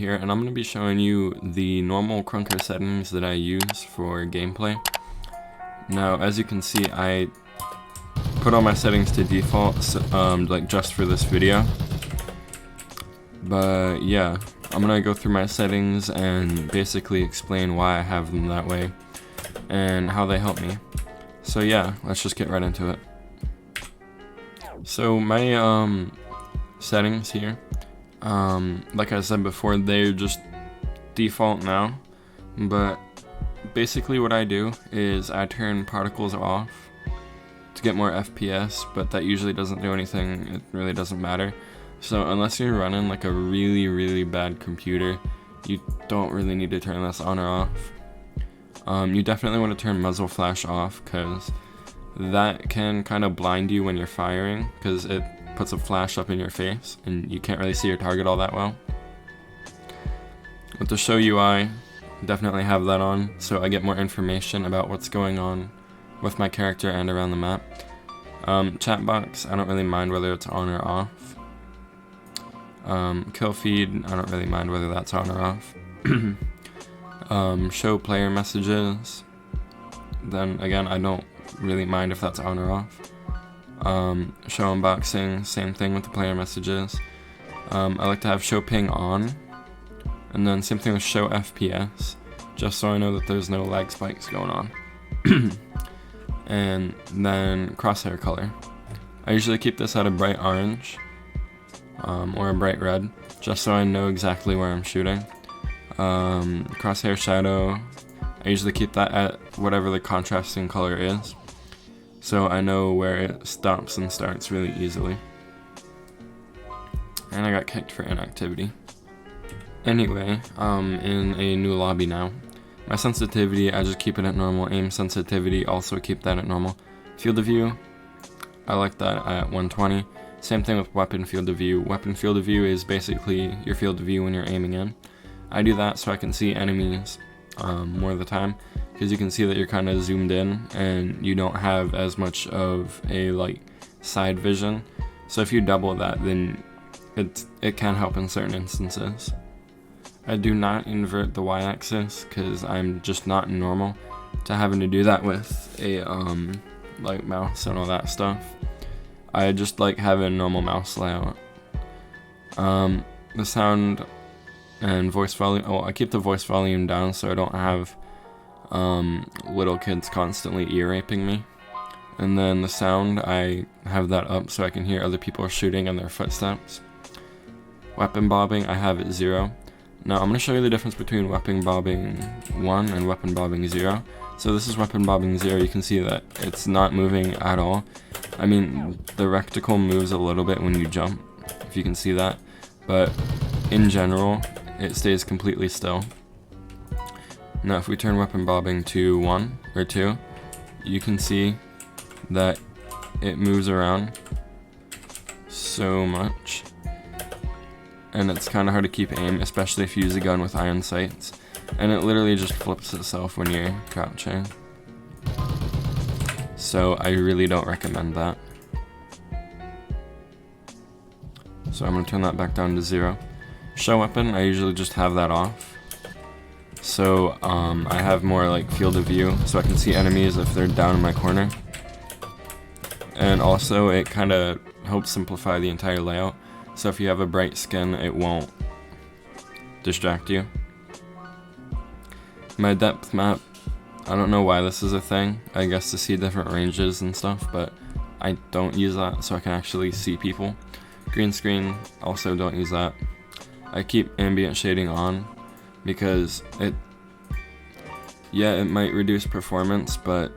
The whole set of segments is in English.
here, and I'm going to be showing you the normal Krunker settings that I use for gameplay. Now, as you can see, I put all my settings to default, like just for this video. But yeah, I'm going to go through my settings and basically explain why I have them that way and how they help me. So yeah, let's just get right into it. So my settings here, like I said before, they're just default now, but basically what I do is I turn particles off to get more FPS, but that usually doesn't do anything. It really doesn't matter. So unless you're running like a really bad computer, you don't really need to turn this on or off. You definitely want to turn muzzle flash off, because that can kind of blind you when you're firing, because it puts a flash up in your face and you can't really see your target all that well. With the show UI, definitely have that on, so I get more information about what's going on with my character and around the map. Chat box, I don't really mind whether it's on or off. Kill feed, I don't really mind whether that's on or off. Show player messages, then again, I don't really mind if that's on or off. Show unboxing, same thing with the player messages. I like to have show ping on, and then same thing with show FPS, just so I know that there's no lag spikes going on. And then crosshair color, I usually keep this at a bright orange or a bright red, just so I know exactly where I'm shooting. Crosshair shadow, I usually keep that at whatever the contrasting color is, so I know where it stops and starts really easily. And I got kicked for inactivity. Anyway, in a new lobby now. My sensitivity, I just keep it at normal. Aim sensitivity, also keep that at normal. Field of view, I like that at 120. Same thing with weapon field of view. Weapon field of view is basically your field of view when you're aiming in. I do that so I can see enemies more of the time, because you can see that you're kind of zoomed in and you don't have as much of a like side vision. So if you double that, then it can help in certain instances. I do not invert the y-axis because I'm just not normal to having to do that with a like mouse and all that stuff. I just like having a normal mouse layout. The sound and voice volume, oh, I keep the voice volume down so I don't have little kids constantly ear raping me. And then the sound, I have that up so I can hear other people shooting and their footsteps. Weapon bobbing, I have it 0. Now I'm going to show you the difference between weapon bobbing 1 and weapon bobbing 0. So this is weapon bobbing 0, you can see that it's not moving at all. I mean, the reticle moves a little bit when you jump, if you can see that, but in general, it stays completely still. Now if we turn weapon bobbing to 1 or 2, you can see that it moves around so much. And it's kind of hard to keep aim, especially if you use a gun with iron sights. And it literally just flips itself when you're crouching. So I really don't recommend that. So I'm going to turn that back down to 0. Show weapon, I usually just have that off. So I have more like field of view, so I can see enemies if they're down in my corner. And also it kind of helps simplify the entire layout. So if you have a bright skin, it won't distract you. My depth map, I don't know why this is a thing. I guess to see different ranges and stuff, but I don't use that so I can actually see people. Green screen, also don't use that. I keep ambient shading on because it might reduce performance, but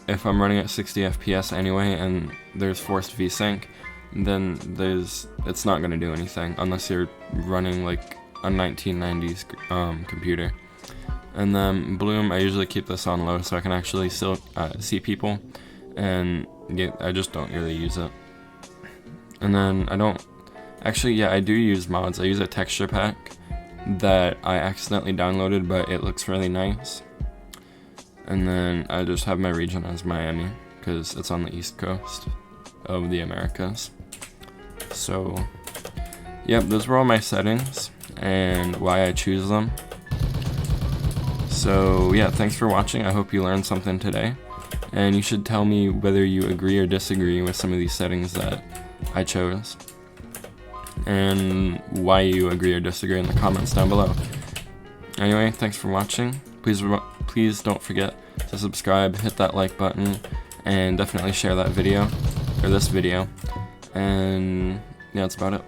if I'm running at 60 FPS anyway and there's forced VSync, then it's not going to do anything unless you're running like a 1990s computer. And then bloom, I usually keep this on low so I can actually still see people, and I just don't really use it. And then I do use mods. I use a texture pack that I accidentally downloaded, but it looks really nice. And then I just have my region as Miami because it's on the East Coast of the Americas. So, yep, those were all my settings. and why I choose them. So yeah, thanks for watching. I hope you learned something today, and you should tell me whether you agree or disagree with some of these settings that I chose, and why you agree or disagree in the comments down below. Anyway, thanks for watching. Please don't forget to subscribe, hit that like button, and definitely share that video, or this video. And yeah, that's about it.